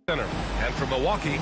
Center. And from Milwaukee,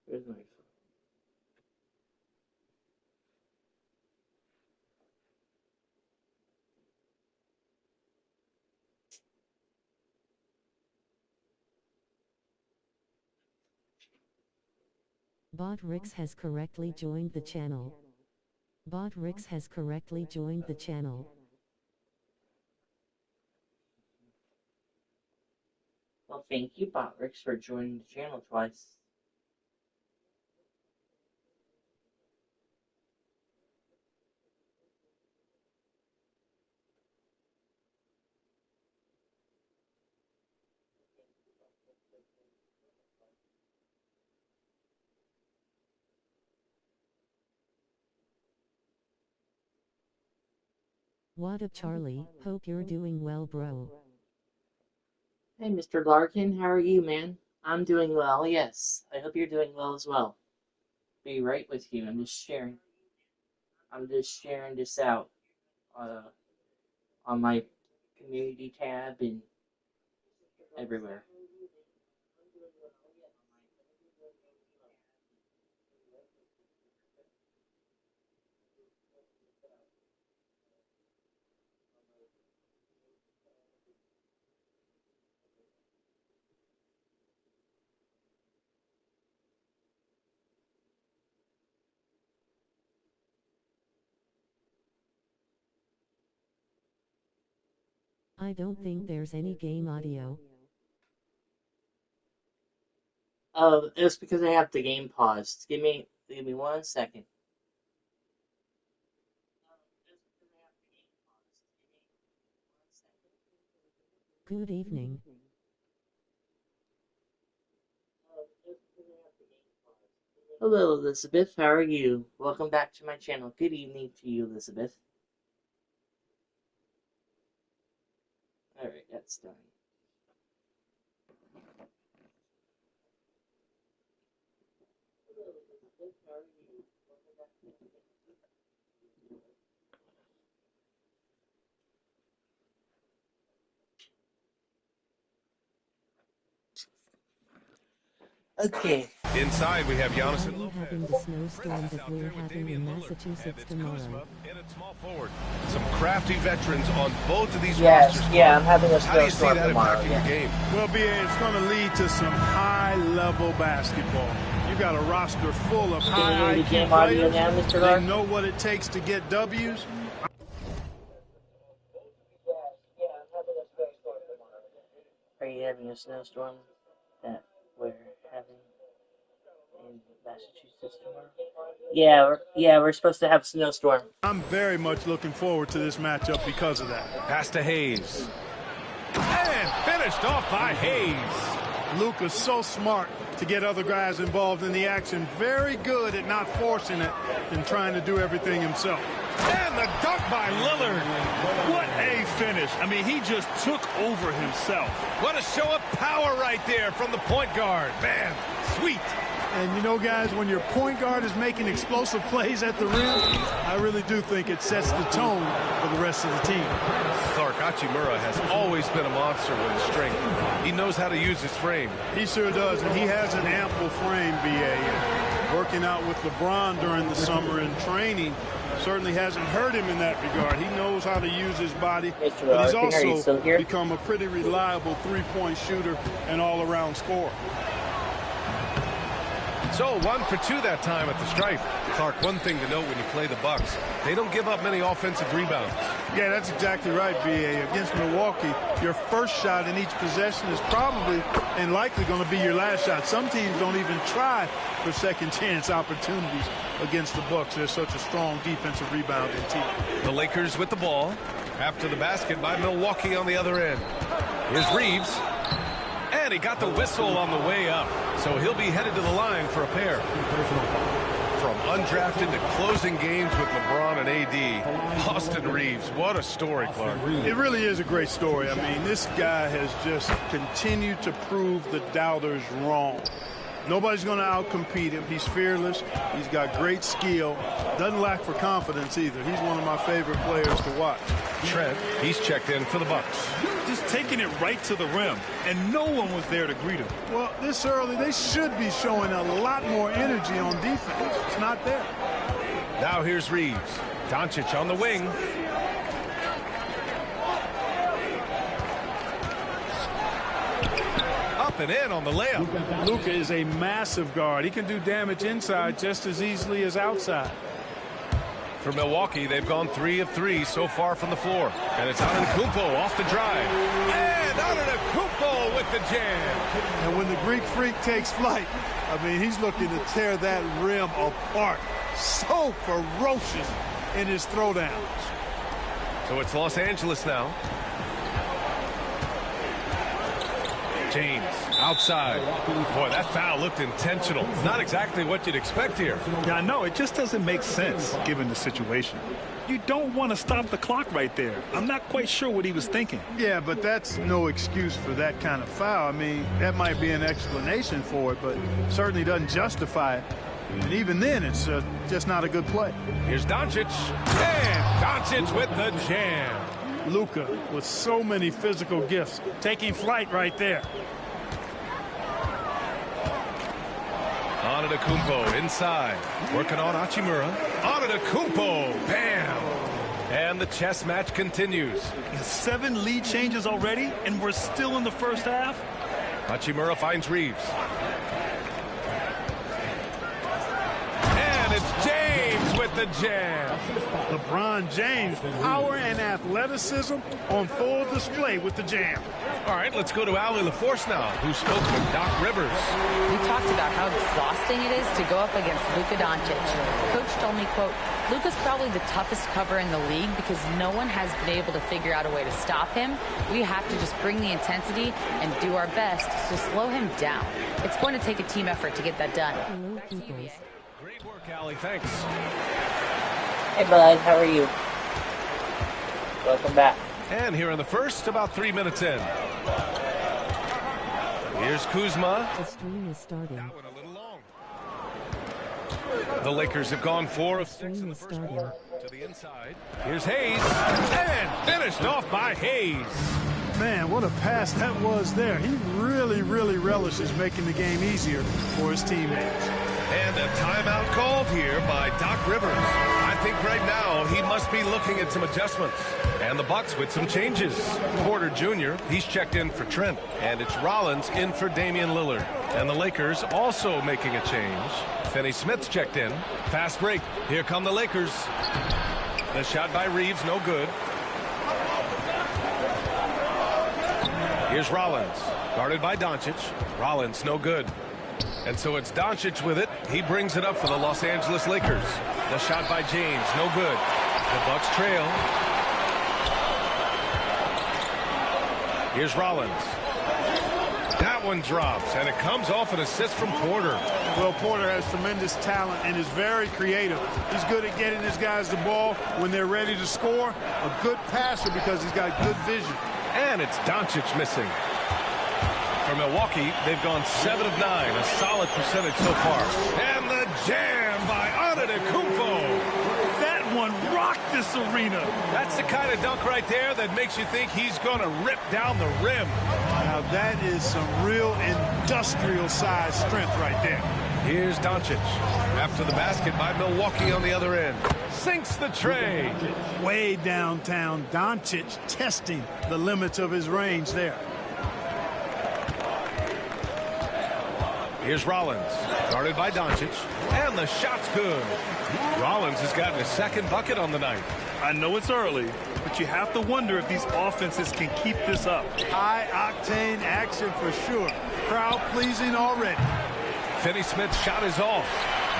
Where's my phone? Bot Rix has correctly joined the channel. Bot Rix has correctly joined the channel. Well, thank you, Botrix, for joining the channel twice. What up, Charlie? Hope you're doing well, bro. Hey, Mr. Larkin, how are you, man? I'm doing well, yes. I hope you're doing well as well. Be right with you. I'm just sharing this out on my community tab and everywhere. I don't think there's any game audio. It's because I have the game paused. Give me 1 second. Good evening. Hello, Elizabeth. How are you? Welcome back to my channel. Good evening to you, Elizabeth. Alright, that's done. Okay. Inside, we have Giannis and Are you having the snowstorm that we're having in Massachusetts tomorrow? Some crafty veterans on both of these Yes, rosters. yeah, I'm having a How do you see snowstorm that tomorrow. impacting Yeah. the game? Well, BA, it's going to lead to some high-level basketball. You got a roster full of Can you high hear the IQ game audio players. now, Mr. They Lark? know what it takes to get W's. Are you having a snowstorm that we're having in Massachusetts tomorrow? Yeah, we're supposed to have a snowstorm. I'm very much looking forward to this matchup because of that. Pass to Hayes. And finished off by Hayes. Luka's so smart to get other guys involved in the action. Very good at not forcing it and trying to do everything himself. And the dunk by Lillard. What a finish. I mean, he just took over himself. What a show of power right there from the point guard. Man, sweet. And you know, guys, when your point guard is making explosive plays at the rim, I really do think it sets the tone for the rest of the team. Clark Hachimura has always been a monster with his strength. He knows how to use his frame. He sure does, and he has an ample frame, BA. Working out with LeBron during the summer and training certainly hasn't hurt him in that regard. He knows how to use his body, Mr. but he's Larkin, are you still also here? become a pretty reliable three-point shooter and all-around scorer. So 1 for 2 that time at the stripe. Clark, one thing to note when you play the Bucks, they don't give up many offensive rebounds. Yeah, that's exactly right, BA. Against Milwaukee, your first shot in each possession is probably and likely going to be your last shot. Some teams don't even try for second chance opportunities against the Bucks. They're such a strong defensive rebounding team. The Lakers with the ball after the basket by Milwaukee on the other end. Here's Reeves. And he got the whistle on the way up. So he'll be headed to the line for a pair. From undrafted to closing games with LeBron and AD, Austin Reeves, what a story, Clark. It really is a great story. I mean, this guy has just continued to prove the doubters wrong. Nobody's going to outcompete him. He's fearless. He's got great skill. Doesn't lack for confidence either. He's one of my favorite players to watch. Trent, he's checked in for the Bucks. Just taking it right to the rim, and no one was there to greet him. Well, this early, they should be showing a lot more energy on defense. It's not there. Now here's Reeves. Doncic on the wing. Up and in on the layup. Luka is a massive guard. He can do damage inside just as easily as outside. For Milwaukee, they've gone 3 of 3 so far from the floor. And it's Antetokounmpo off the drive. And Antetokounmpo with the jam. And when the Greek Freak takes flight, I mean, he's looking to tear that rim apart. So ferocious in his throwdowns. So it's Los Angeles now. James outside. Boy, that foul looked intentional. Not exactly what you'd expect here. Yeah, I know. It just doesn't make sense given the situation. You don't want to stop the clock right there. I'm not quite sure what he was thinking. Yeah, but that's no excuse for that kind of foul. I mean, that might be an explanation for it, but certainly doesn't justify it. And even then, it's just not a good play. Here's Doncic. And Doncic with the jam. Luka with so many physical gifts, taking flight right there. Antetokounmpo inside, working on Hachimura. Antetokounmpo, bam! And the chess match continues. 7 lead changes already, and we're still in the first half? Hachimura finds Reeves. And it's James with the jam. LeBron James, power and athleticism on full display with the jam. All right, let's go to Allie LaForce now, who spoke with Doc Rivers. We talked about how exhausting it is to go up against Luka Doncic. Coach told me, quote, Luka's probably the toughest cover in the league because no one has been able to figure out a way to stop him. We have to just bring the intensity and do our best to slow him down. It's going to take a team effort to get that done. Hello, peoples. Great work, Allie. Thanks. Hey, bud, how are you? Welcome back. And here in the first, about 3 minutes in. Here's Kuzma. The stream is starting. That one a little long. The Lakers have gone 4 of 6 in the first quarter. To the inside. Here's Hayes. And finished off by Hayes. Man, what a pass that was there. He really, really relishes making the game easier for his teammates. And a timeout called here by Doc Rivers. I think right now he must be looking at some adjustments. And the Bucks with some changes. Porter Jr., he's checked in for Trent. And it's Rollins in for Damian Lillard. And the Lakers also making a change. Finney-Smith's checked in. Fast break. Here come the Lakers. The shot by Reeves, no good. Here's Rollins, guarded by Doncic. Rollins, no good. And so it's Doncic with it. He brings it up for the Los Angeles Lakers. The shot by James, no good. The Bucks trail. Here's Rollins. That one drops, and it comes off an assist from Porter. Well, Porter has tremendous talent and is very creative. He's good at getting his guys the ball when they're ready to score. A good passer because he's got good vision. And it's Doncic missing. For Milwaukee, they've gone 7 of 9, a solid percentage so far. And the jam by Antetokounmpo. That one rocked this arena. That's the kind of dunk right there that makes you think he's going to rip down the rim. Now that is some real industrial-sized strength right there. Here's Doncic. After the basket by Milwaukee on the other end. Sinks the tray. Way downtown, Doncic testing the limits of his range there. Here's Rollins, guarded by Doncic, and the shot's good. Rollins has gotten a second bucket on the night. I know it's early, but you have to wonder if these offenses can keep this up. High-octane action for sure. Crowd-pleasing already. Finney-Smith's shot is off.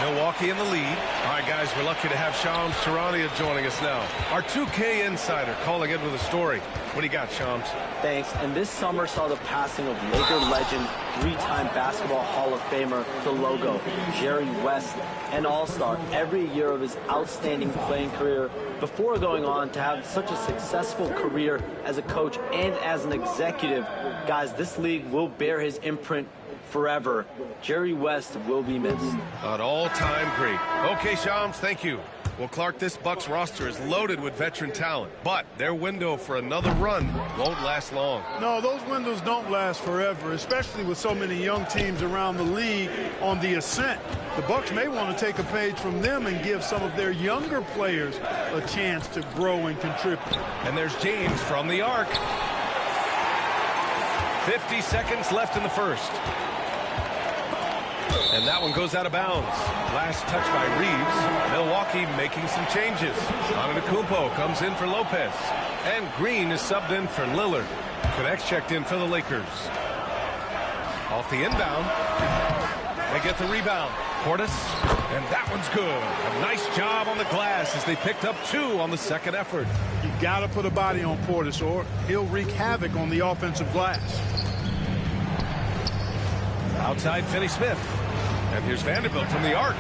Milwaukee in the lead. All right, guys, we're lucky to have Shams Charania joining us now. Our 2K insider calling in with a story. What do you got, Shams? Thanks. And this summer saw the passing of Laker legend, 3-time Basketball Hall of Famer, the logo, Jerry West, an all-star every year of his outstanding playing career before going on to have such a successful career as a coach and as an executive. Guys, this league will bear his imprint forever. Jerry West will be missed. An all-time great. Okay, Shams, thank you. Well, Clark, this Bucks roster is loaded with veteran talent, but their window for another run won't last long. No, those windows don't last forever, especially with so many young teams around the league on the ascent. The Bucks may want to take a page from them and give some of their younger players a chance to grow and contribute. And there's James from the arc. 50 seconds left in the first. And that one goes out of bounds. Last touch by Reeves. Milwaukee making some changes. Antetokounmpo comes in for Lopez. And Green is subbed in for Lillard. Connects checked in for the Lakers. Off the inbound. They get the rebound. Portis. And that one's good. A nice job on the glass as they picked up 2 on the second effort. You got to put a body on Portis or he'll wreak havoc on the offensive glass. Outside Finney-Smith. And here's Vanderbilt from the arc.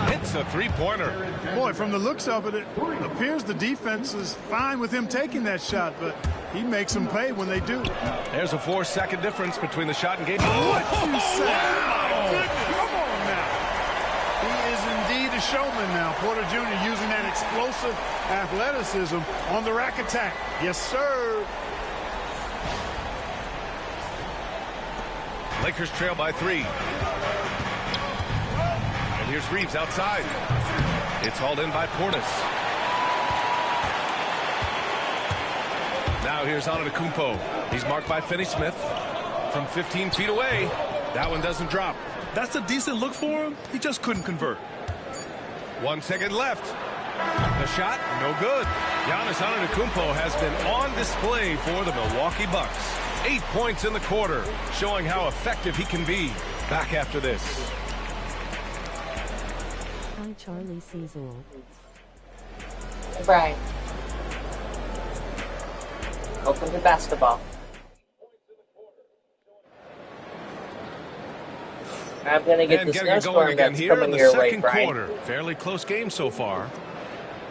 Hits a three-pointer. Boy, from the looks of it, it appears the defense is fine with him taking that shot, but he makes them pay when they do. There's a 4-second difference between the shot and game. What you say? Come on now. He is indeed a showman now. Porter Jr. using that explosive athleticism on the rack attack. Yes, sir. Lakers trail by 3. And here's Reeves outside. It's hauled in by Portis. Now here's Antetokounmpo. He's marked by Finney-Smith from 15 feet away. That one doesn't drop. That's a decent look for him. He just couldn't convert. 1 second left. The shot, no good. Giannis Antetokounmpo has been on display for the Milwaukee Bucks. 8 points in the quarter, showing how effective he can be. Back after this. Hi, Charlie Cesar. Brian. Open to basketball. I'm going to get the snowstorm that's coming your way, Brian. Quarter. Fairly close game so far.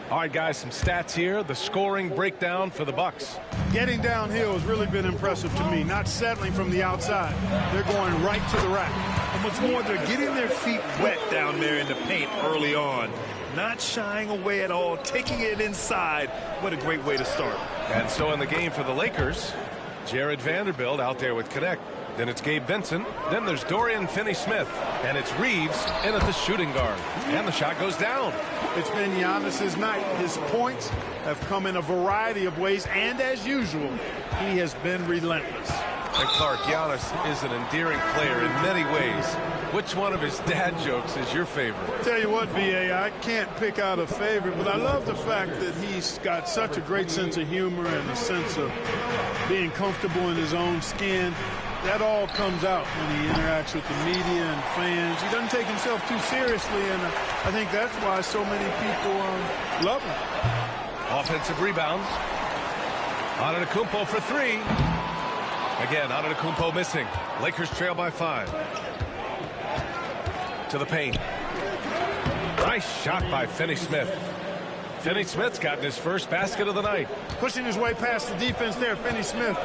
All right, guys, some stats here. The scoring breakdown for the Bucks. Getting downhill has really been impressive to me. Not settling from the outside. They're going right to the rack. And what's more, they're getting their feet wet down there in the paint early on. Not shying away at all, taking it inside. What a great way to start. And so in the game for the Lakers, Jared Vanderbilt out there with Connect. Then it's Gabe Vincent. Then there's Dorian Finney-Smith. And it's Reeves in at the shooting guard. And the shot goes down. It's been Giannis's night. His points have come in a variety of ways. And as usual, he has been relentless. And Clark, Giannis is an endearing player in many ways. Which one of his dad jokes is your favorite? Tell you what, B.A., I can't pick out a favorite, but I love the fact that he's got such a great sense of humor and a sense of being comfortable in his own skin. That all comes out when he interacts with the media and fans. He doesn't take himself too seriously, and I think that's why so many people love him. Offensive rebound. Antetokounmpo for three. Again, Antetokounmpo missing. Lakers trail by 5. To the paint. Nice shot by Finney-Smith. Finney-Smith's gotten his first basket of the night. Pushing his way past the defense there, Finney-Smith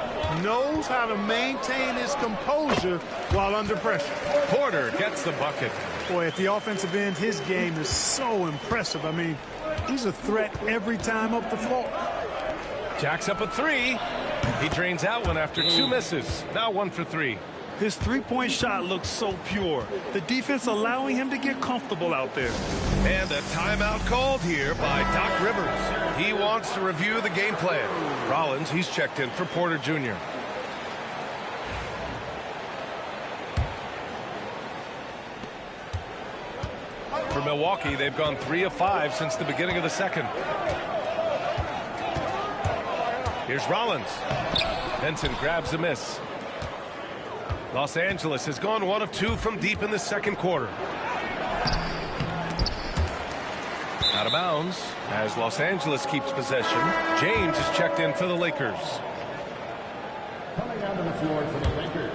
knows how to maintain his composure while under pressure. Porter gets the bucket. Boy, at the offensive end, his game is so impressive. I mean, he's a threat every time up the floor. Jacks up a 3. He drains out one after 2 misses. Now 1 for 3. His three-point shot looks so pure. The defense allowing him to get comfortable out there. And a timeout called here by Doc Rivers. He wants to review the game plan. Rollins, he's checked in for Porter Jr. For Milwaukee, they've gone 3 of 5 since the beginning of the second. Here's Rollins. Benson grabs a miss. Los Angeles has gone 1 of 2 from deep in the second quarter. Out of bounds as Los Angeles keeps possession. James is checked in for the Lakers. Coming onto the floor for the Lakers,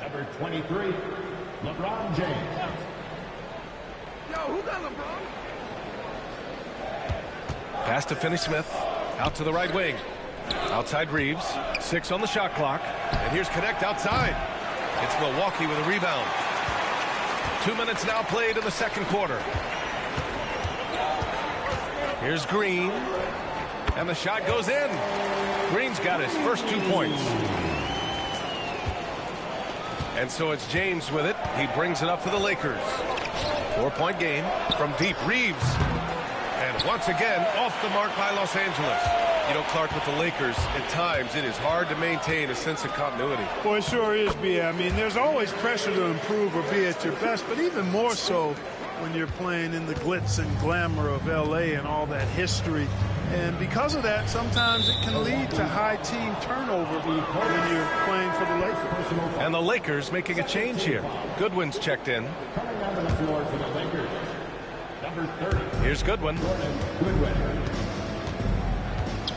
number 23, LeBron James. Yo, who got LeBron? Pass to Finney-Smith. Out to the right wing. Outside Reeves. 6 on the shot clock. And here's Connect outside. It's Milwaukee with a rebound. 2 minutes now played in the second quarter. Here's Green. And the shot goes in. Green's got his first 2 points. And so it's James with it. He brings it up for the Lakers. 4-point game from deep. Reeves. And once again, off the mark by Los Angeles. You know, Clark, with the Lakers, at times it is hard to maintain a sense of continuity. Boy, it sure is, B. I mean, there's always pressure to improve or be at your best, but even more so when you're playing in the glitz and glamour of L.A. and all that history. And because of that, sometimes it can lead to high team turnover when you're playing for the Lakers. And the Lakers making a change here. Goodwin's checked in. Coming onto the floor for the Lakers, number 30. Here's Goodwin. Goodwin.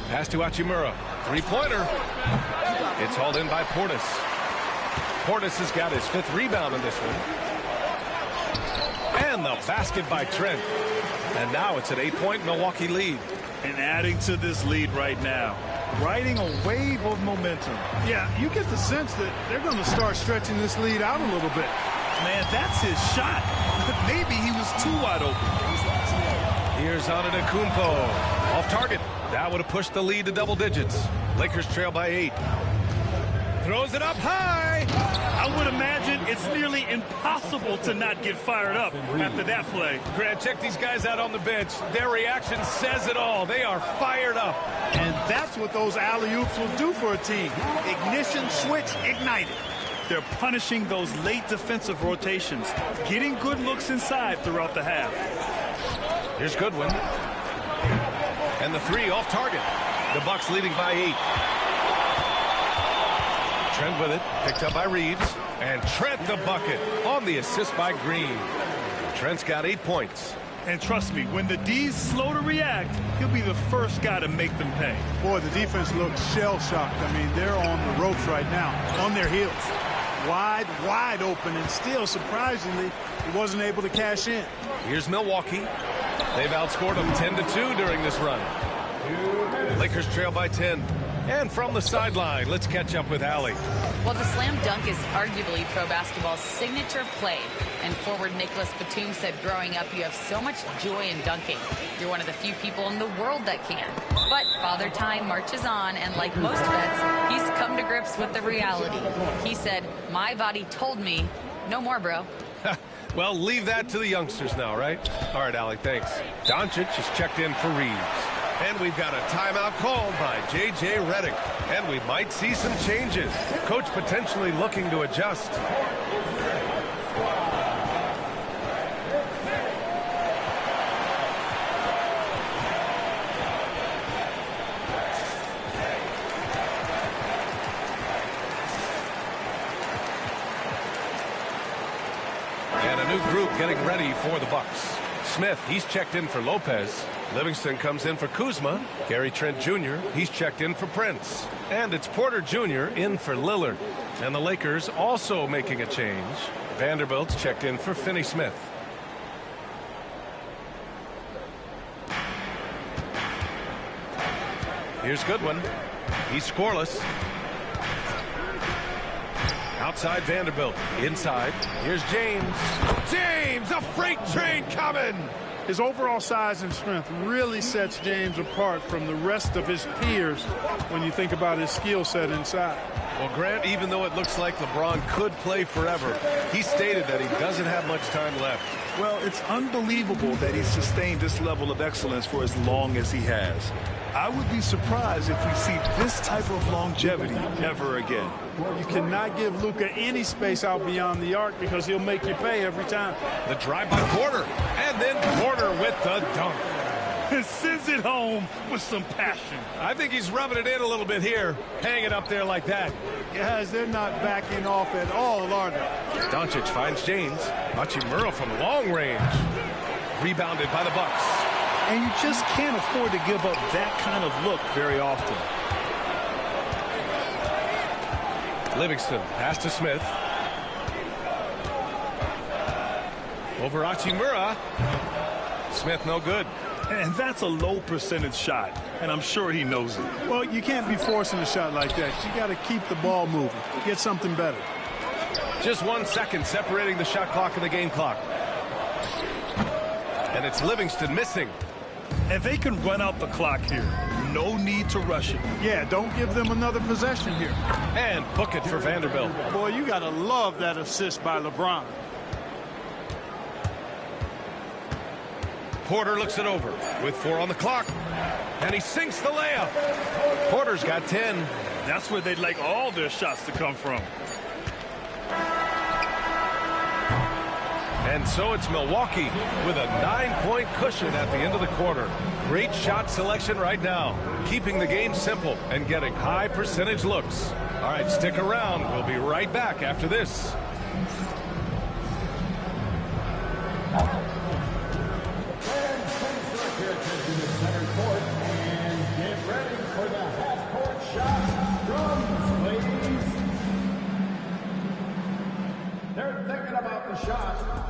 Pass to Hachimura. 3-pointer. It's hauled in by Portis. Portis has got his 5th rebound in this one. And the basket by Trent. And now it's an 8-point Milwaukee lead. And adding to this lead right now, riding a wave of momentum. Yeah, you get the sense that they're going to start stretching this lead out a little bit. Man, that's his shot. Maybe he was too wide open. Here's Antetokounmpo. Off target. That would have pushed the lead to double digits. Lakers trail by 8. Throws it up high. I would imagine it's nearly impossible to not get fired up after that play. Grant, check these guys out on the bench. Their reaction says it all. They are fired up. And that's what those alley-oops will do for a team. Ignition switch ignited. They're punishing those late defensive rotations, getting good looks inside throughout the half. Here's Goodwin. And the 3 off target. The Bucks leading by 8. Trent with it. Picked up by Reeves. And Trent the bucket on the assist by Green. Trent's got 8 points. And trust me, when the D's slow to react, he'll be the first guy to make them pay. Boy, the defense looks shell-shocked. I mean, they're on the ropes right now, on their heels. Wide open, and still, surprisingly, he wasn't able to cash in. Here's Milwaukee. They've outscored them 10-2 during this run. Lakers trail by 10. And from the sideline, let's catch up with Allie. Well, the slam dunk is arguably pro basketball's signature play. And forward Nicholas Batum said growing up, you have so much joy in dunking. You're one of the few people in the world that can. But Father Time marches on, and like most vets, he's come to grips with the reality. He said, my body told me, no more, bro. Well, leave that to the youngsters now, right? All right, Allie, thanks. Doncic is checked in for Reeves. And we've got a timeout called by J.J. Redick. And we might see some changes. Coach potentially looking to adjust. And a new group getting ready for the Bucks. Smith, he's checked in for Lopez. Livingston comes in for Kuzma. Gary Trent Jr., he's checked in for Prince. And it's Porter Jr. in for Lillard. And the Lakers also making a change. Vanderbilt's checked in for Finney-Smith. Here's Goodwin. He's scoreless. Outside Vanderbilt. Inside. Here's James. James, a freight train coming. His overall size and strength really sets James apart from the rest of his peers when you think about his skill set inside. Well, Grant, even though it looks like LeBron could play forever, he stated that he doesn't have much time left. Well, it's unbelievable that he's sustained this level of excellence for as long as he has. I would be surprised if we see this type of longevity ever again. You cannot give Luka any space out beyond the arc because he'll make you pay every time. The drive by Porter, and then Porter with the dunk. Sends it home with some passion. I think he's rubbing it in a little bit here, hanging up there like that. Guys, they're not backing off at all, are they? Doncic finds James. Hachimura from long range. Rebounded by the Bucks. And you just can't afford to give up that kind of look very often. Livingston, pass to Smith. Over Hachimura. Smith no good. And that's a low percentage shot, and I'm sure he knows it. Well, you can't be forcing a shot like that. You got to keep the ball moving. Get something better. Just 1 second separating the shot clock and the game clock. And it's Livingston missing. And they can run out the clock here. No need to rush it. Yeah, don't give them another possession here. And book it for Vanderbilt. Boy, you got to love that assist by LeBron. Porter looks it over with 4 on the clock. And he sinks the layup. Porter's got 10. That's where they'd like all their shots to come from. And so it's Milwaukee with a 9-point cushion at the end of the quarter. Great shot selection right now, keeping the game simple and getting high percentage looks. All right, stick around. We'll be right back after this. They're thinking about the shot.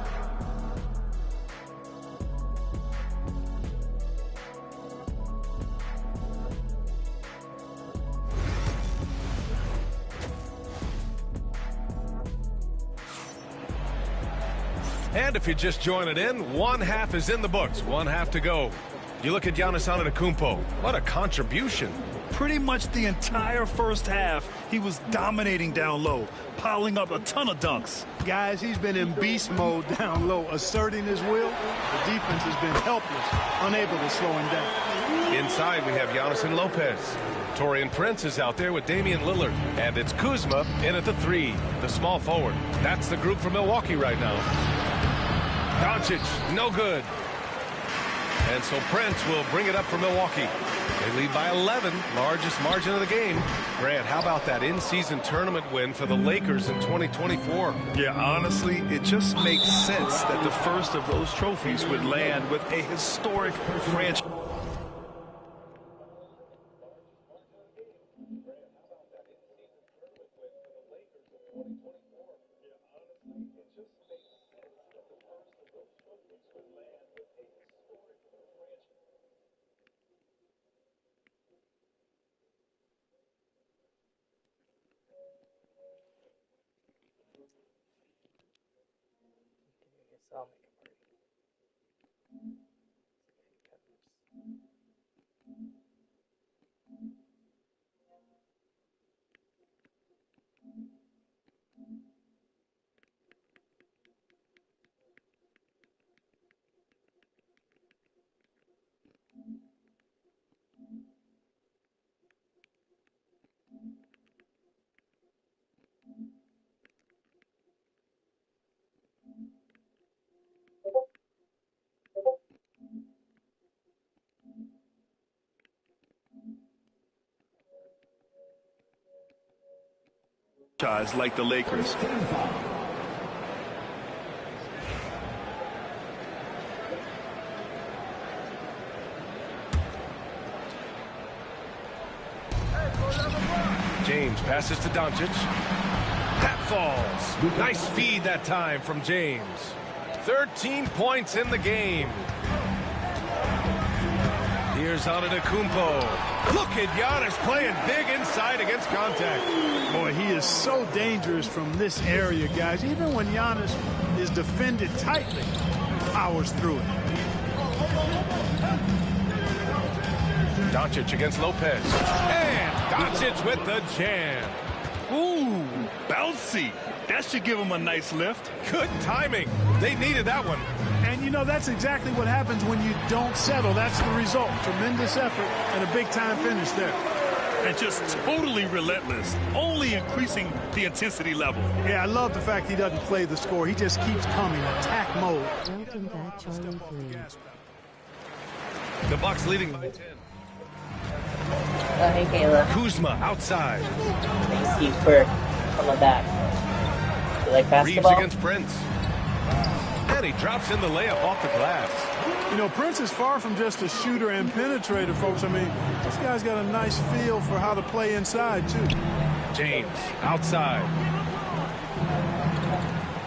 And if you're just joining in, one half is in the books, one half to go. You look at Giannis Antetokounmpo. What a contribution. Pretty much the entire first half, he was dominating down low, piling up a ton of dunks. Guys, he's been in beast mode down low, asserting his will. The defense has been helpless, unable to slow him down. Inside, we have Giannis and Lopez. Taurean Prince is out there with Damian Lillard. And it's Kuzma in at the 3, the small forward. That's the group for Milwaukee right now. Doncic, no good. And so Prince will bring it up for Milwaukee. They lead by 11, largest margin of the game. Grant, how about that in-season tournament win for the Lakers in 2024? Yeah, honestly, it just makes sense that the first of those trophies would land with a historic franchise. So I'll make it pretty. Like the Lakers. James passes to Doncic. That falls. Nice feed that time from James. 13 points in the game. Here's Antetokounmpo. Look at Giannis playing big inside against contact. Boy, he is so dangerous from this area, guys. Even when Giannis is defended tightly, he powers through it. Doncic against Lopez. And Doncic with the jam. Ooh, bouncy. That should give him a nice lift. Good timing. They needed that one. And, you know, that's exactly what happens when you don't settle. That's the result. Tremendous effort and a big-time finish there. And just totally relentless, only increasing the intensity level. Yeah, I love the fact he doesn't play the score. He just keeps coming, attack mode. Welcome back, Charlie 3. The Bucks leading by 10. Hey, Kayla. Kuzma outside. Thank you for coming back. You like basketball? Reeves against Prince. And he drops in the layup off the glass. You know, Prince is far from just a shooter and penetrator, folks. I mean, this guy's got a nice feel for how to play inside, too. James outside.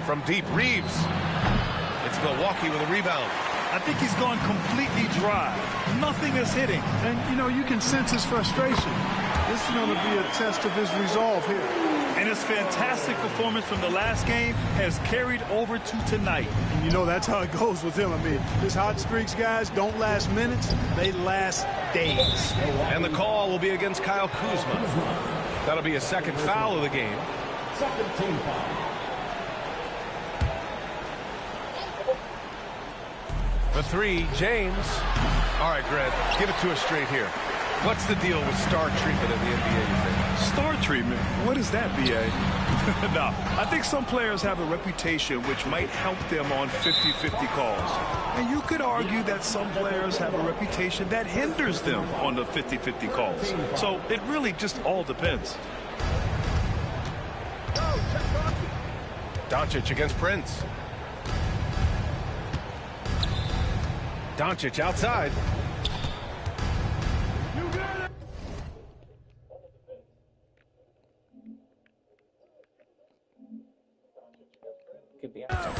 From deep, Reeves. It's Milwaukee with a rebound. I think he's gone completely dry. Nothing is hitting. And, you know, you can sense his frustration. This is going to be a test of his resolve here. And his fantastic performance from the last game has carried over to tonight. And you know, that's how it goes with him. I mean, his hot streaks, guys, don't last minutes. They last days. And the call will be against Kyle Kuzma. That'll be a second foul of the game. Second team foul. For three, James. All right, Greg, give it to us straight here. What's the deal with star treatment in the NBA, you think? Star treatment? What is that, B.A.? No, I think some players have a reputation which might help them on 50-50 calls. And you could argue that some players have a reputation that hinders them on the 50-50 calls. So it really just all depends. Doncic against Prince. Doncic outside. Could be outside.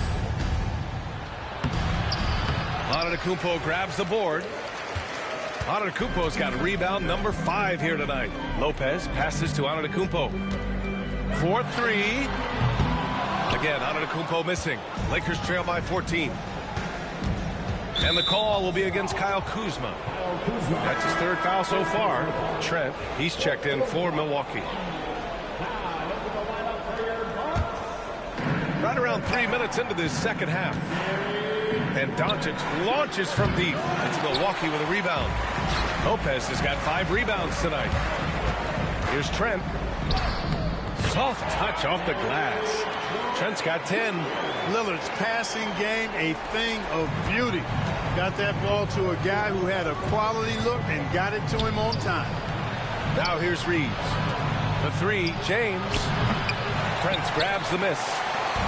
Antetokounmpo grabs the board. Antetokounmpo's got rebound number 5 here tonight. Lopez passes to Antetokounmpo. 4-3. Again, Antetokounmpo missing. Lakers trail by 14. And the call will be against Kyle Kuzma. That's his third foul so far. Trent, he's checked in for Milwaukee. Right around 3 minutes into this second half. And Doncic launches from deep. It's Milwaukee with a rebound. Lopez has got 5 rebounds tonight. Here's Trent. Soft touch off the glass. Trent's got 10. Lillard's passing game, a thing of beauty. Got that ball to a guy who had a quality look and got it to him on time. Now here's Reeves. The 3, James. Prince grabs the miss.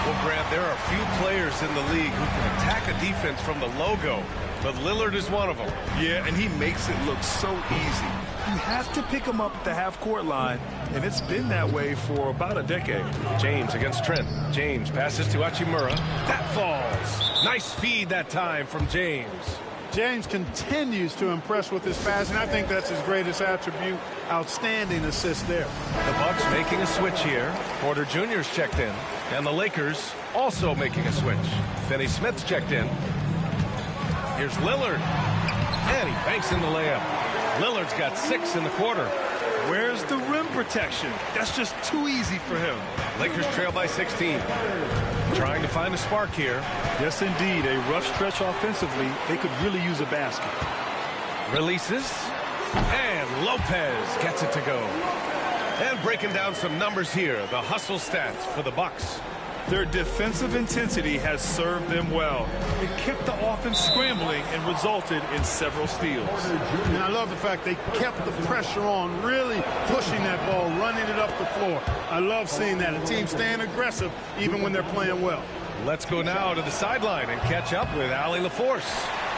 Well, Grant, there are a few players in the league who can attack a defense from the logo, but Lillard is one of them. Yeah, and he makes it look so easy. You have to pick him up at the half-court line, and it's been that way for about a decade. James against Trent. James passes to Hachimura. That falls. Nice feed that time from James. James continues to impress with his passing. I think that's his greatest attribute. Outstanding assist there. The Bucks making a switch here. Porter Jr.'s checked in. And the Lakers also making a switch. Finney Smith's checked in. Here's Lillard. And he banks in the layup. Lillard's got 6 in the quarter. Where's the rim protection? That's just too easy for him. Lakers trail by 16. Trying to find a spark here. Yes, indeed. A rough stretch offensively. They could really use a basket. Releases. And Lopez gets it to go. And breaking down some numbers here. The hustle stats for the Bucks. Their defensive intensity has served them well. It kept the offense scrambling and resulted in several steals. And I love the fact they kept the pressure on, really pushing that ball, running it up the floor. I love seeing that. A team staying aggressive even when they're playing well. Let's go now to the sideline and catch up with Allie LaForce.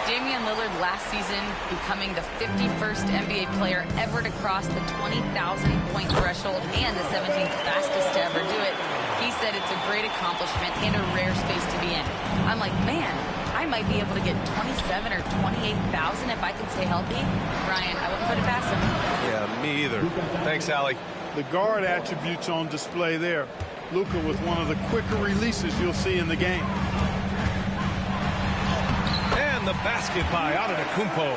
Damian Lillard last season becoming the 51st NBA player ever to cross the 20,000-point threshold and the 17th fastest to ever do it. He said it's a great accomplishment and a rare space to be in. I'm like, man, I might be able to get 27 or 28,000 if I can stay healthy. Ryan, I wouldn't put it past him. Yeah, me either. Thanks, Allie. The guard attributes on display there. Luka with one of the quicker releases you'll see in the game. And the basket by Antetokounmpo.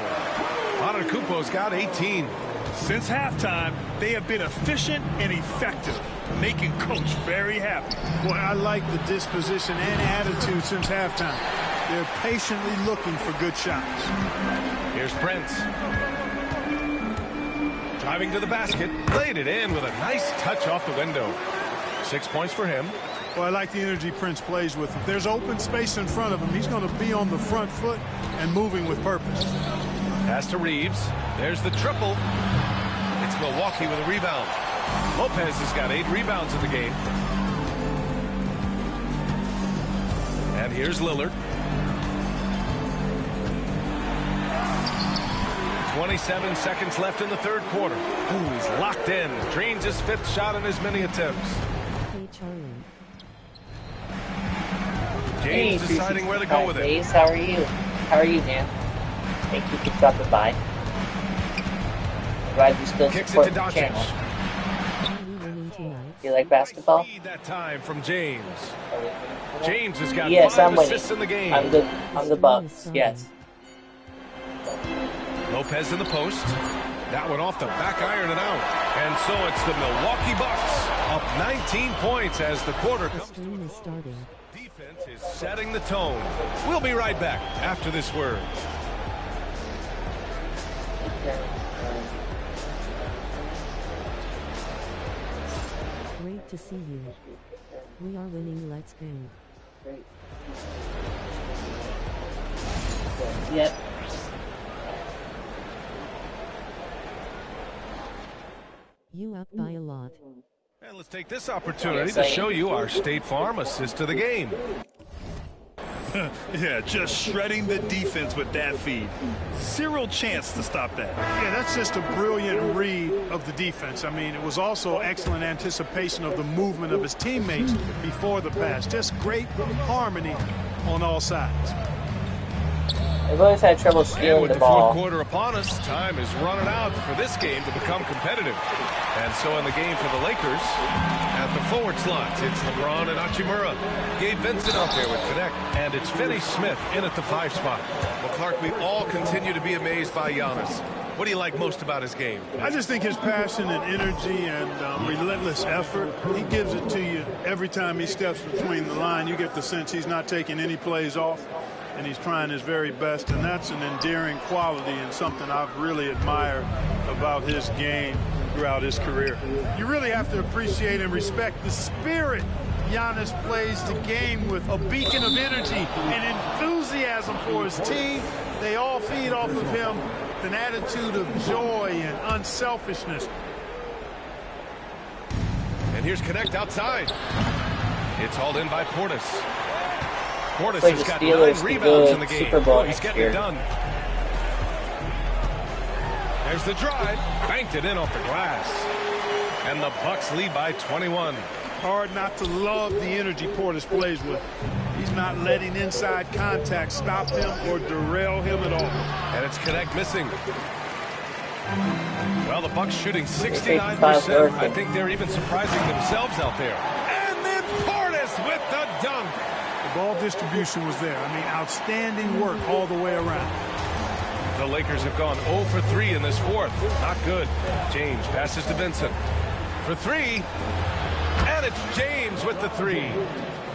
Antetokounmpo's got 18. Since halftime, they have been efficient and effective, making Coach very happy. Boy, I like the disposition and attitude since halftime. They're patiently looking for good shots. Here's Prince. Driving to the basket, laid it in with a nice touch off the window. 6 points for him. Well, I like the energy Prince plays with. If there's open space in front of him, he's going to be on the front foot and moving with purpose. Pass to Reeves. There's the triple. It's Milwaukee with a rebound. Lopez has got 8 rebounds in the game. And here's Lillard. 27 seconds left in the third quarter. Ooh, he's locked in. Drains his 5th shot in as many attempts. Hey, Charlie. James deciding where to go with it. Ace, how are you? How are you, man? Thank you for stopping by. I'm glad you still support the channel. Are we winning tonight? You like basketball? That time from James. James has got Yes, 5 I'm winning. assists in the game. I'm the Bucks. Yes. Lopez in the post. That one off the back iron and out. And so it's the Milwaukee Bucks up 19 points as the quarter The comes to stream is starting. defense is setting the tone. We'll be right back after this word. Great to see you. We are winning. Let's go. Yep. You up by a lot. And let's take this opportunity to show you our State Farm assist to the game. Yeah, just shredding the defense with that feed. Zero chance to stop that. Yeah, that's just a brilliant read of the defense. I mean, it was also excellent anticipation of the movement of his teammates before the pass. Just great harmony on all sides. I've always had trouble And stealing with the the fourth ball. quarter upon us, time is running out for this game to become competitive. And so in the game for the Lakers, at the forward slot, it's LeBron and Hachimura. Gabe Vincent out there with Connect. And it's Finney Smith in at the 5 spot. Well, Clark, we all continue to be amazed by Giannis. What do you like most about his game? I just think his passion and energy and relentless effort, he gives it to you every time he steps between the line. You get the sense he's not taking any plays off, and he's trying his very best, and that's an endearing quality and something I've really admired about his game throughout his career. You really have to appreciate and respect the spirit Giannis plays the game with, a beacon of energy and enthusiasm for his team. They all feed off of him, an attitude of joy and unselfishness. And here's Connect outside. It's hauled in by Portis. Portis Play has the got Steelers 9 rebounds in the game. Super Bowl He's next getting year. it done. There's the drive. Banked it in off the glass. And the Bucks lead by 21. hard not to love the energy Portis plays with. He's not letting inside contact stop him or derail him at all. And it's Connect missing. Well, the Bucks shooting 69%. I think they're even surprising themselves out there. And then Portis with the dunk. The ball distribution was there. I mean, outstanding work all the way around. The Lakers have gone 0 for 3 in this fourth. Not good. James passes to Vincent for 3. And it's James with the 3.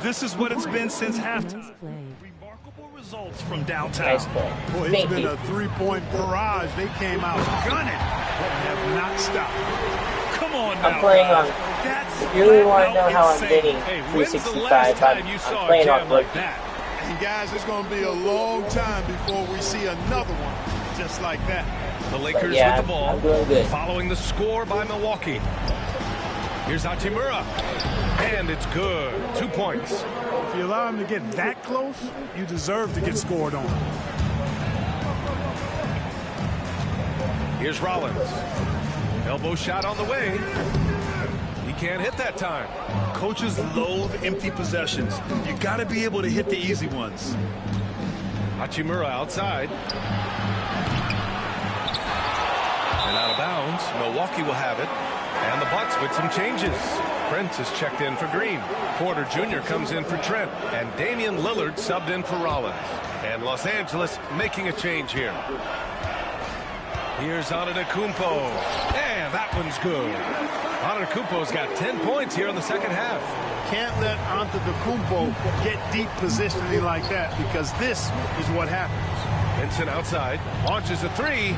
This is what it's been since halftime. Remarkable results from downtown. Nice play. Boy, it's been a three-point barrage. They came out gunning and have not stopped. Come on I'm now, playing on. That's If you really want to know how I'm insane. hitting Hey, when's the 365, last time you I'm saw a playing on jam like rookie. that? And guys, it's going to be a long time before we see another one just like that. The Lakers Yeah, with the ball, I'm doing good. following the score by Milwaukee. Here's Hachimura, and it's good. 2 points. If you allow him to get that close, you deserve to get scored on. Here's Rollins. Elbow shot on the way. He can't hit that time. Coaches loathe empty possessions. You got to be able to hit the easy ones. Hachimura outside. And out of bounds. Milwaukee will have it. And the Bucks with some changes. Prince is checked in for Green. Porter Jr. comes in for Trent. And Damian Lillard subbed in for Rollins. And Los Angeles making a change here. Here's Antetokounmpo. And that one's good. Antetokounmpo's got 10 points here in the second half. Can't let Antetokounmpo get deep positioning like that, because this is what happens. Vincent outside. Launches a 3.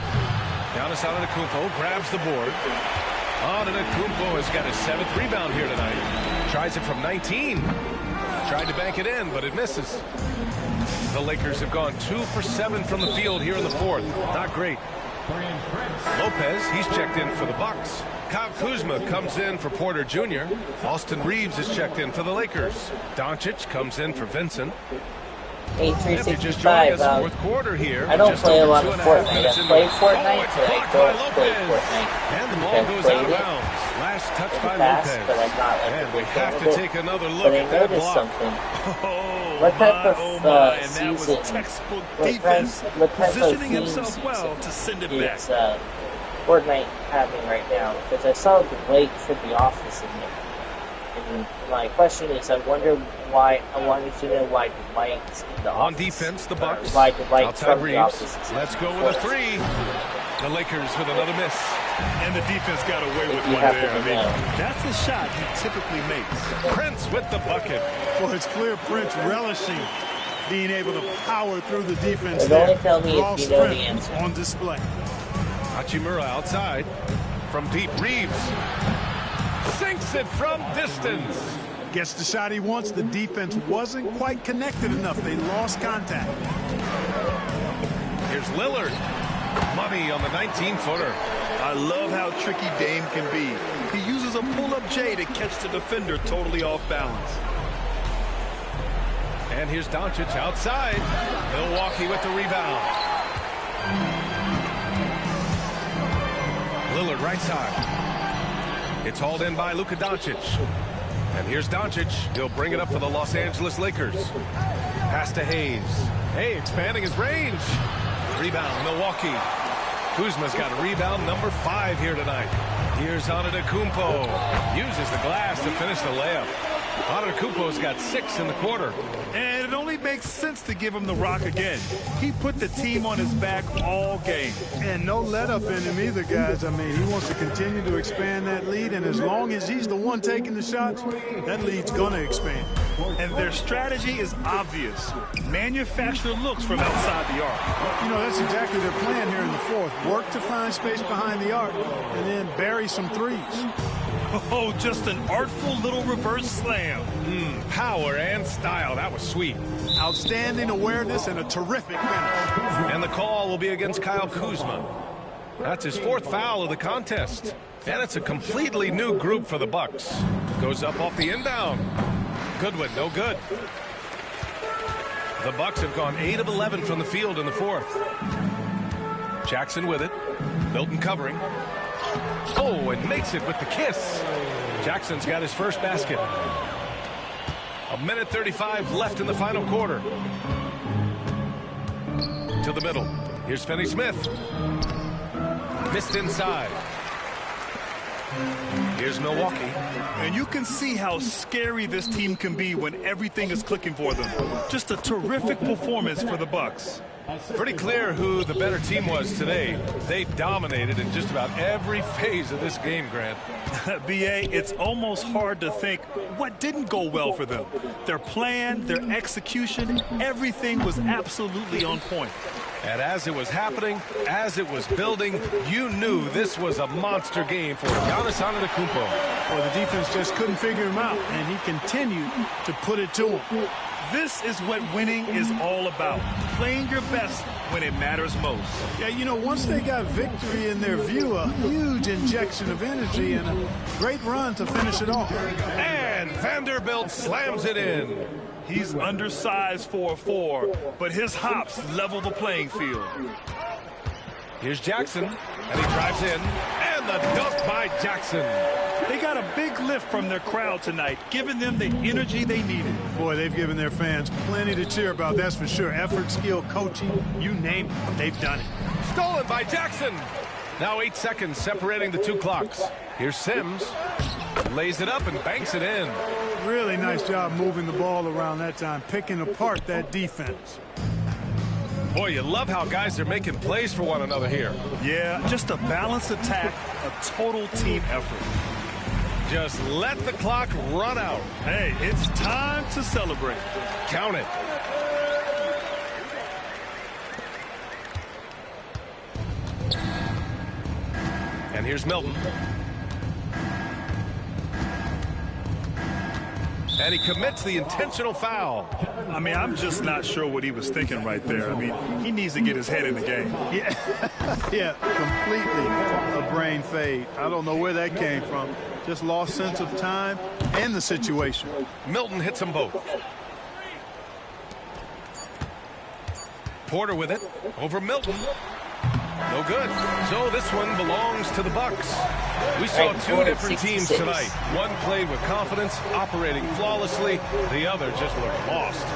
Giannis Antetokounmpo grabs the board. Antetokounmpo has got his 7th rebound here tonight. Tries it from 19. Tried to bank it in, but it misses. The Lakers have gone 2 for 7 from the field here in the fourth. Not great. Lopez, he's checked in for the Bucks. Kyle Kuzma comes in for Porter Jr. Austin Reeves is checked in for the Lakers. Doncic comes in for Vincent. Hey, If you just joined 365. us, fourth quarter here. I don't Just play a over lot of 2.5 Fortnite. minutes I into play it. Fortnite, It's but I blocked don't by play Lopez. Fortnite. And the I ball goes played out of it. bounds. Last touch by Fast, Lopez. but I'm not like And a we big have fan to of take it. another look But I at that noticed block. something. Oh, What type my, of oh my. And that was season? textbook What defense. type of Positioning theme himself season well to send it back. is Fortnite having right now? Because I saw the Blake from The Office in there. And my question is, I wonder why. I wanted to know why the lights in the On office, defense, the Bucks. why the light Outside from The Reeves. Office is Let's go with a 3. The Lakers with another miss. And the defense got away with You one have there. to I mean, know. that's the shot he typically makes. Prince with the bucket. Well, it's clear Prince relishing being able to power through the defense But only there. tell me Raw if you know the strength answer. on display. Hachimura outside. From deep, Reeves sinks it from distance. Gets the shot he wants. The defense wasn't quite connected enough. They lost contact. Here's Lillard. Money on the 19-footer. I love how tricky Dame can be. He uses a pull-up J to catch the defender totally off balance. And here's Doncic outside. Milwaukee with the rebound. Lillard right side. It's hauled in by Luka Doncic. And here's Doncic. He'll bring it up for the Los Angeles Lakers. Pass to Hayes. Hey, expanding his range. Rebound, Milwaukee. Kuzma's got a rebound number 5 here tonight. Here's Antetokounmpo. Uses the glass to finish the layup. Antetokounmpo's got 6 in the quarter. And it only makes sense to give him the rock again. He put the team on his back all game. And no let up in him either, guys. I mean, he wants to continue to expand that lead, and as long as he's the one taking the shots, that lead's going to expand. And their strategy is obvious. Manufacture looks from outside the arc. You know, that's exactly their plan here in the fourth. Work to find space behind the arc, and then bury some threes. Oh, just an artful little reverse slam. Power and style. That was sweet. Outstanding awareness and a terrific finish. And the call will be against Kyle Kuzma. That's his 4th foul of the contest. And it's a completely new group for the Bucks. Goes up off the inbound. Goodwin, no good. The Bucks have gone 8 of 11 from the field in the fourth. Jackson with it. Milton covering. Oh, and makes it with the kiss. Jackson's got his first basket. 1:35 left in the final quarter. To the middle. Here's Finney-Smith. Missed inside. Here's Milwaukee. And you can see how scary this team can be when everything is clicking for them. Just a terrific performance for the Bucks. Pretty clear who the better team was today. They dominated in just about every phase of this game, Grant. B.A., it's almost hard to think what didn't go well for them. Their plan, their execution, everything was absolutely on point. And as it was happening, as it was building, you knew this was a monster game for Giannis Antetokounmpo. Well, the defense just couldn't figure him out, and he continued to put it to him. This is what winning is all about, playing your best when it matters most. Yeah, you know, once they got victory in their view, a huge injection of energy and a great run to finish it off. And Vanderbilt slams it in. He's undersized for a 4, but his hops level the playing field. Here's Jackson, and he drives in, and the dunk by Jackson. They got a big lift from their crowd tonight, giving them the energy they needed. Boy, they've given their fans plenty to cheer about, that's for sure. Effort, skill, coaching, you name it, they've done it. Stolen by Jackson. Now 8 seconds separating the two clocks. Here's Sims. Lays it up and banks it in. Really nice job moving the ball around that time, picking apart that defense. Boy, you love how guys are making plays for one another here. Yeah, just a balanced attack, a total team effort. Just let the clock run out. Hey, it's time to celebrate. Count it. And here's Milton. And he commits the intentional foul. I mean, I'm just not sure what he was thinking right there. I mean, he needs to get his head in the game. Yeah, completely a brain fade. I don't know where that came from. Just lost sense of time and the situation. Milton hits them both. Porter with it over Milton. No good. So this one belongs to the Bucks. We saw two different teams tonight. One played with confidence, operating flawlessly. The other just looked lost.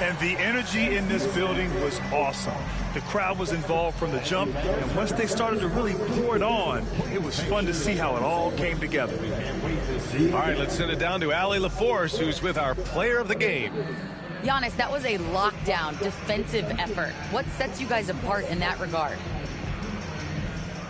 And the energy in this building was awesome. The crowd was involved from the jump, and once they started to really pour it on, it was fun to see how it all came together. All right, let's send it down to Allie LaForce, who's with our player of the game. Giannis, that was a lockdown defensive effort. What sets you guys apart in that regard?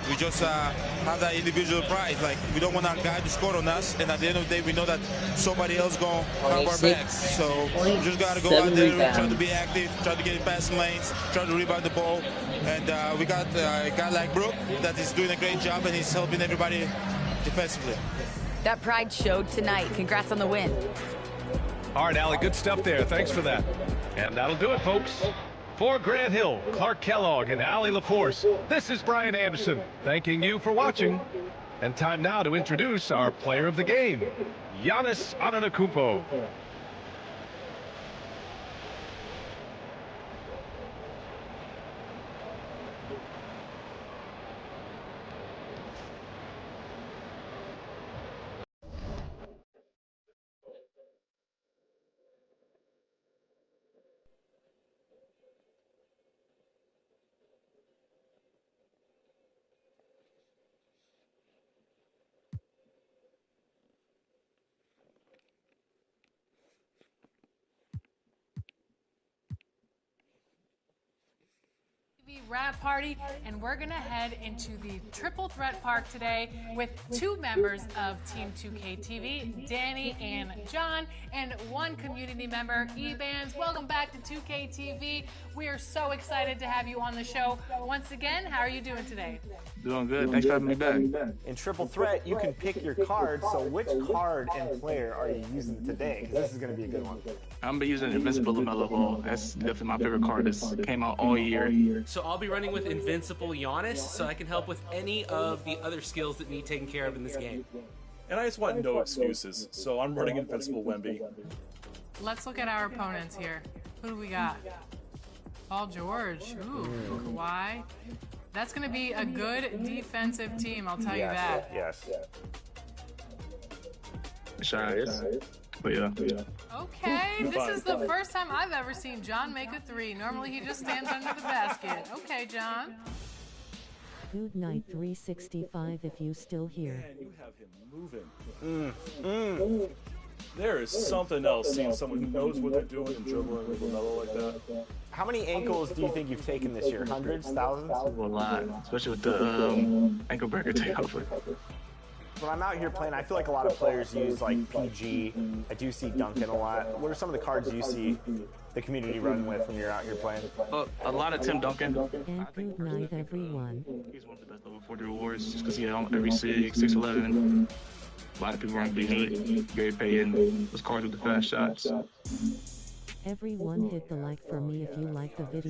We just have that individual pride. Like, we don't want our guy to score on us, and at the end of the day, we know that somebody else going to have our backs. So we just got to go out there, try to be active, try to get past lanes, try to rebound the ball. And we got a guy like Brook that is doing a great job, and he's helping everybody defensively. That pride showed tonight. Congrats on the win. All right, Allie, good stuff there. Thanks for that. And that'll do it, folks. For Grant Hill, Clark Kellogg, and Allie LaForce, this is Brian Anderson, thanking you for watching. And time now to introduce our player of the game, Giannis Antetokounmpo. Wrap party, and we're gonna head into the Triple Threat Park today with two members of Team 2K TV, Danny and John, and one community member, Ebans. Welcome back to 2K TV. We are so excited to have you on the show once again. How are you doing today? Doing good. Thanks for having me back. In Triple Threat, you can pick your card. So which card and player are you using today? Because this is going to be a good one. I'm gonna be using Invincible LaMelo Ball. That's definitely my favorite card. This came out all year. So I'll be running with Invincible Giannis, so I can help with any of the other skills that need taken care of in this game. And I just want no excuses, so I'm running Invincible Wemby. Let's look at our opponents here. Who do we got? Paul George. Ooh, Kawhi. That's going to be a good defensive team, I'll tell you that. Yes. Shots. But yeah. Okay, this is the first time I've ever seen John make a three. Normally he just stands under the basket. Okay, John. Good night 365 if you still here. Man, you have him moving. There is something else seeing someone who knows what they're doing and dribbling with LaMelo like that. How many ankles do you think you've taken this year? Hundreds? Thousands? A lot, especially with the ankle breaker takeover. When I'm out here playing, I feel like a lot of players use like PG. I do see Duncan a lot. What are some of the cards you see the community run with when you're out here playing? A lot of Tim Duncan. And good night, everyone. He's one of the best level 40 rewards just because he had every 6'11". A lot of people run BG. Gary Payton, those cards with the fast shots. Everyone hit the like for me if you like the video.